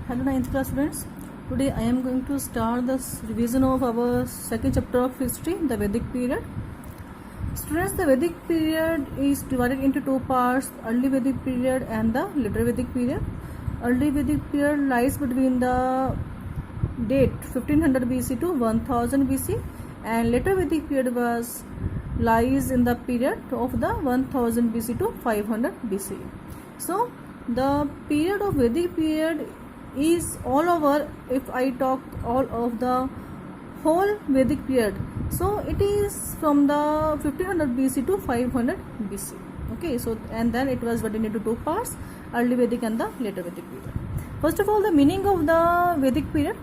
Hello 9th class students. Today I am going to start the revision of our second chapter of history, the Vedic period. Students, the Vedic period is divided into two parts, early Vedic period and the later Vedic period. Early Vedic period lies between the date 1500 BC to 1000 BC and later Vedic period lies in the period of the 1000 BC to 500 BC. So the period of Vedic period is all over. If I talk all of the whole Vedic period, so it is from the 1500 BC to 500 BC. Okay, so and then it was divided into two parts, early Vedic and the later Vedic period. First of all, the meaning of the Vedic period: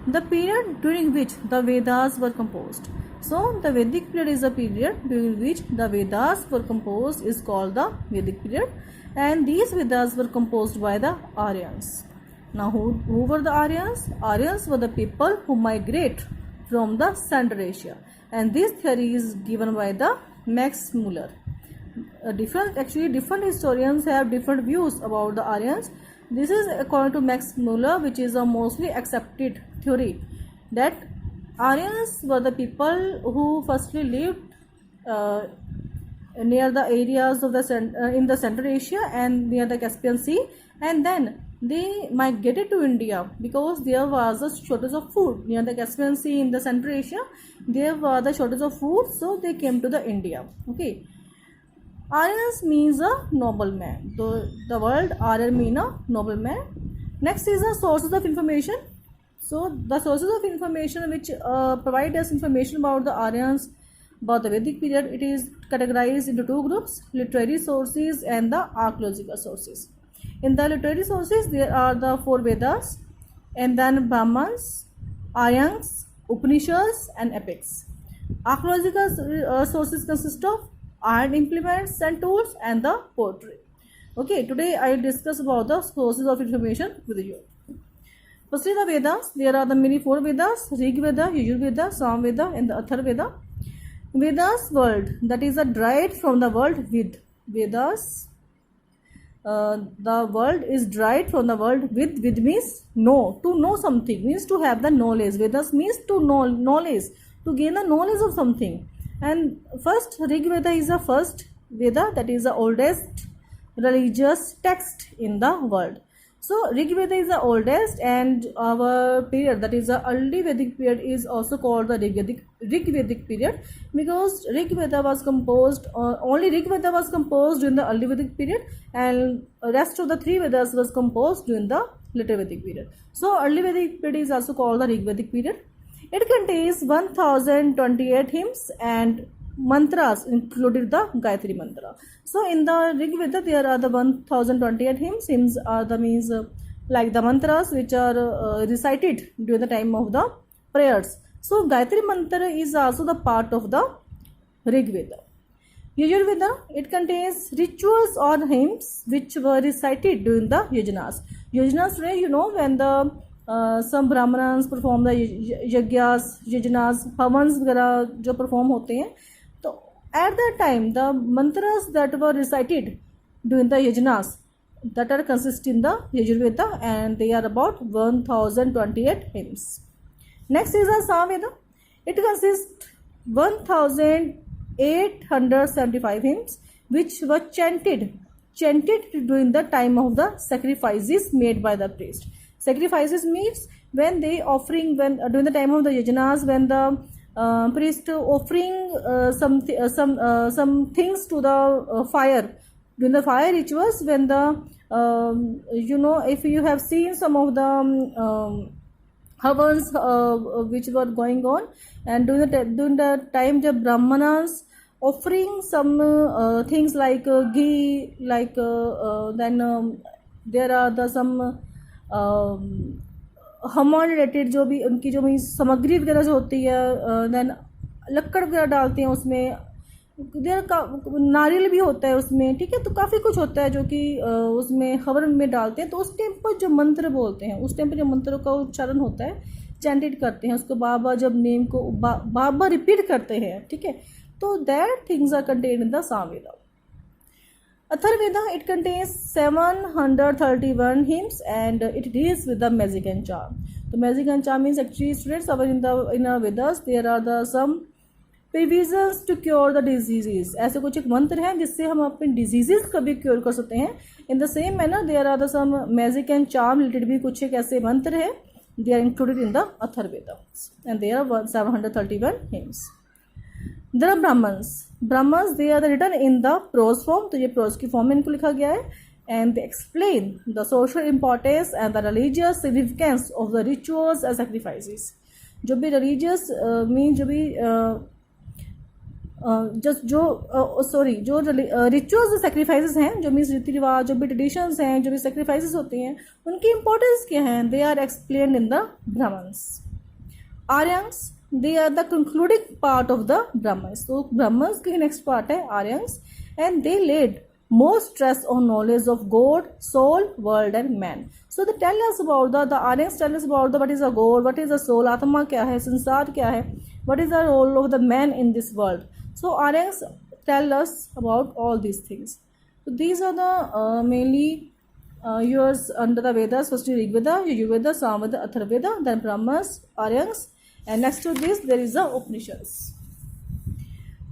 the period during which the Vedas were composed. So the Vedic period is a period during which the Vedas were composed, is called the Vedic period, and these Vedas were composed by the Aryans. Now who were the Aryans? Aryans were the people who migrate from the Central Asia, and this theory is given by the Max Muller. Different historians have different views about the Aryans. This is according to Max Muller, which is a mostly accepted theory, that Aryans were the people who firstly lived near the areas of in the Central Asia and near the Caspian Sea, and then they migrated to India because there was a shortage of food near the Caspian Sea in the Central Asia. There was the shortage of food, so they came to the India. Okay, Aryans means a nobleman. The word Aryan mean a nobleman. Next is the sources of information. So the sources of information which provide us information about the Aryans, about the Vedic period, it is categorized into two groups: literary sources and the archaeological sources. In the literary sources, there are the four Vedas, and then Brahmans, Aryans, Upanishads, and epics. Archaeological sources consist of iron implements and tools and the poetry. Okay, today I discuss about the sources of information with you. Firstly, the Vedas. There are the many four Vedas: Rig Veda, Yajur Veda, Sam Veda, and the Atharva Veda. Vedas word, that is derived from the word Vid. Vedas. The word is derived from the word Vid. Vid means know, to know something, means to have the knowledge. Vedas means to know knowledge, to gain the knowledge of something. And first, Rig Veda is the first Veda, that is the oldest religious text in the world. So Rig Veda is the oldest, and our period, that is the early Vedic period, is also called the Rig Vedic period, because Rig Veda was composed, only Rig Veda was composed during the early Vedic period, and rest of the three Vedas was composed during the later Vedic period. So early Vedic period is also called the Rig Vedic period. It contains 1028 hymns and mantras, included the Gayatri mantra. So in the Rig Veda there are the 1028 hymns. Hymns are the means like the mantras which are recited during the time of the prayers. So Gayatri mantra is also the part of the Rig Veda. Yajur Veda, it contains rituals or hymns which were recited during the yajnas. Yajnas, you know, when the some brahmanas perform the yajnas, havans वगैरह जो perform होते हैं, तो at that time the mantras that were recited during the yajnas, that are consist in the Yajur Veda, and they are about 1028 hymns. Next is the Sam Veda. It consists 1875 hymns which were chanted during the time of the sacrifices made by the priest. Sacrifices means when they offering, when during the time of the yajnas, when the priest offering some things to the fire during the fire rituals, when the you know, if you have seen some of the havans which were going on, and during the time the brahmanas offering some things like ghee, like then there are the some हवन related जो भी उनकी जो भी सामग्री वगैरह जो होती है, देन लक्कड़ वगैरह डालते हैं उसमें, देर का नारियल भी होता है उसमें, ठीक है, तो काफ़ी कुछ होता है जो कि उसमें हवन में डालते हैं. तो उस टाइम पर जो मंत्र बोलते हैं, उस टाइम पर जो मंत्रों का उच्चारण होता है, चैंटेड करते हैं, उसको बार बार जब नेम को बार बार रिपीट करते हैं, ठीक है, तो that things are contained in the Sama Veda. Atharvaveda, it contains 731 hymns and it deals with the magic and charm. So magic and charm means actually students in our Vedas there are the some provisions to cure the diseases. ऐसे कुछ एक मंत्र हैं जिससे हम अपने diseases का भी क्योर कर सकते हैं. In the same manner there are the some magic and charm related भी कुछ एक ऐसे मंत्र हैं. They are included in the Atharvaveda and there are 731 hymns. There are Brahmans they are written in the prose form. तो ये प्रोज की form में इनको लिखा गया है. And they explain the social importance and the religious significance of the rituals and sacrifices. जो भी रिलीजियस मीन जो भी जो रिचुअल्स सेक्रीफाइसेस हैं, जो मीन्स रीति रिवाज, जो भी ट्रेडिशंस हैं, जो भी सेक्रीफाइसेस होते हैं, उनकी इंपॉर्टेंस क्या है. They are explained in the Brahmans. Aryans they are the concluding part of the Brahmans. तो ब्राह्मण्स की नेक्स्ट पार्ट है Aryans and they laid more stress on knowledge of God, soul, world and man. So they tell us about the Aryans tell us about what is a God, what is a soul, आत्मा क्या है, संसार क्या है, what is the role of the man in this world. So Aryans tell us about all these things. So these are the mainly yours under the Vedas. First Rigveda, Yajurveda, Samveda, Atharvaveda, then Brahmas, Aryans, and next to this there is the Upanishads.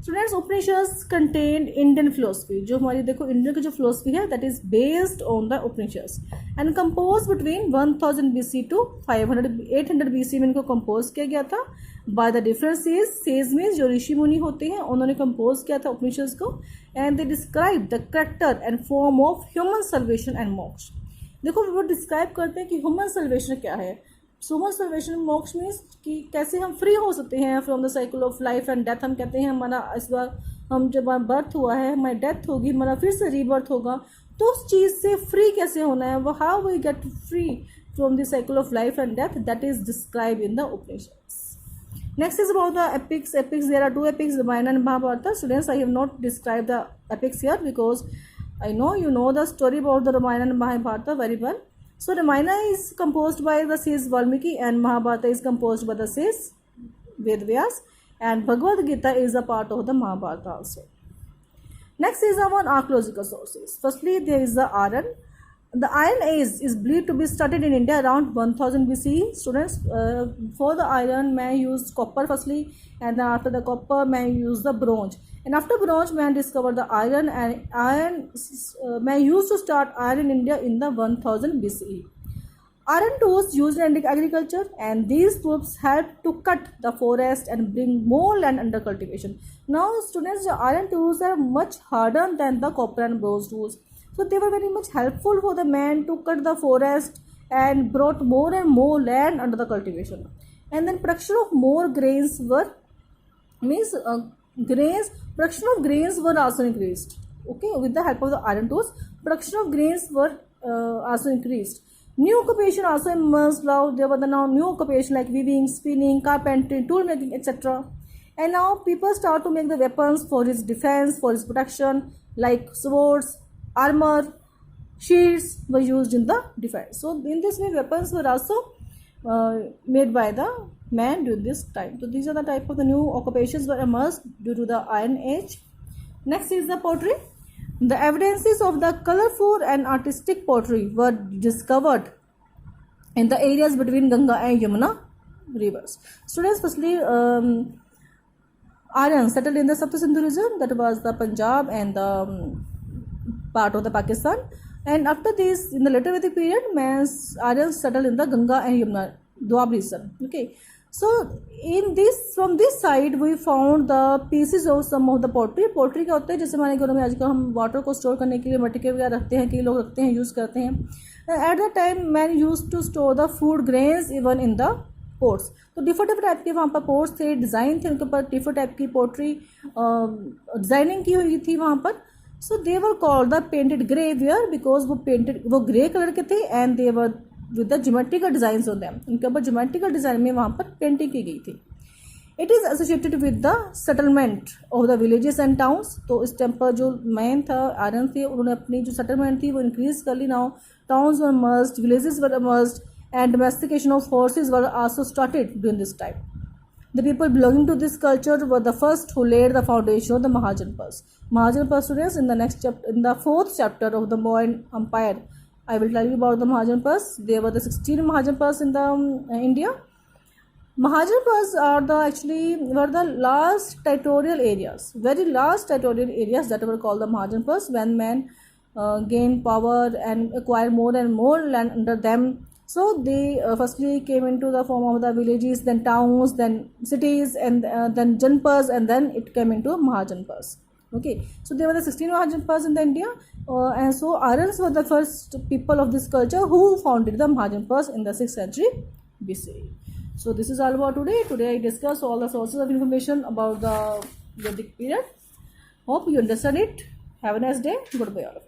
Students Upanishads contain Indian philosophy. जो हमारी देखो Indian की जो philosophy है that is based on the Upanishads and compose between 1000 BC to 800 BC में इनको compose किया गया था by the different sage means जो ऋषि मुनि होते हैं उन्होंने कंपोज किया था उपनिषद्स को. And they describe the character and form of human salvation and मोक्ष. देखो वो डिस्क्राइब करते हैं कि ह्यूमन सल्वेशन क्या है. ह्यूमन सल्वेशन मोक्ष मीन्स कि कैसे हम फ्री हो सकते हैं from the cycle of life and death. हम कहते हैं हमारा इस बार हम जब बर्थ हुआ है हमारी डेथ होगी, हमारा फिर से रीबर्थ होगा, तो उस चीज़ से फ्री कैसे होना है, वो how we get free from the cycle of life and death, that is describe in the Upanishads. Next is about the epics. There are two epics, Ramayana and Mahabharata. Students, I have not described the epics here because I know you know the story about the Ramayana and Mahabharata very well. So Ramayana is composed by the sage Valmiki and Mahabharata is composed by the sage Vedvyas and Bhagavad Gita is a part of the Mahabharata also. Next is our archaeological sources. Firstly, there is the iron. The Iron Age is believed to be started in India around 1000 BC. Students, for the iron, man used copper firstly, and then after the copper, man used the bronze. And after bronze, man discovered the iron, and man used to start iron in India in the 1000 BCE. Iron tools used in agriculture, and these tools helped to cut the forest and bring more land under cultivation. Now, students, the iron tools are much harder than the copper and bronze tools. So they were very much helpful for the man to cut the forest and brought more and more land under the cultivation. And then production of more grains were production of grains were also increased. Okay, with the help of the iron tools, production of grains were also increased. New occupation also emerged. Now there were now new occupation like weaving, spinning, carpentry, tool making, etc. And now people start to make the weapons for its defense, for its protection, like swords, armor, shields were used in the defense. So in this way weapons were also made by the man during this time. So these are the type of the new occupations were emerged due to the Iron Age. Next is the pottery. The evidences of the colorful and artistic pottery were discovered in the areas between Ganga and Yamuna rivers. Students, firstly Aryans settled in the Saptasindhu region, that was the Punjab and the part of the Pakistan, and after this in the later Vedic period Aryans settled in the Ganga and Yamuna Doab region. Okay, so in this from this side we found the pieces of some of the pottery. Pottery क्या होता है, जैसे हमारे घरों में आजकल हम water को स्टोर करने के लिए मटके वगैरह रखते हैं, कई लोग रखते हैं, यूज़ करते हैं. At the time man used to store the food grains even in the pots. तो डिफरेंट टाइप के वहाँ पर पोर्ट्स थे, डिज़ाइन थे उनके ऊपर, डिफरेंट टाइप की पोट्री डिज़ाइनिंग की हुई थी वहाँ पर. So they were called the painted grey ware because वो ग्रे कलर के थे and they were with the geometrical design होते हैं, उनके ऊपर ज्योमेट्रिकल डिजाइन में वहाँ पर पेंटिंग की गई थी. It is associated with the settlement of the villages and towns. तो इस टाइम पर जो मैन था आर्यन थे उन्होंने अपनी जो सेटलमेंट थी वो इंक्रीज कर ली. Now towns were merged, villages were merged, and domestication of horses were also started during this time. The people belonging to this culture were the first who laid the foundation of the Mahajanpas. Mahajanpas, students, in the next chapter, in the fourth chapter of the Mauryan Empire, I will tell you about the Mahajanpas. There were the 16 Mahajanpas in the India. Mahajanpas are were the last territorial areas, very last territorial areas that were called the Mahajanpas when men gained power and acquired more and more land under them. So they firstly came into the form of the villages, then towns, then cities, and then janpas, and then it came into Mahajanpas. Okay, so there were the 16 Mahajanpas in the India, and so Aryans were the first people of this culture who founded the Mahajanpas in the 6th century BC. So this is all about today. Today I discussed all the sources of information about the Vedic period. Hope you understand it. Have a nice day. Goodbye all of you.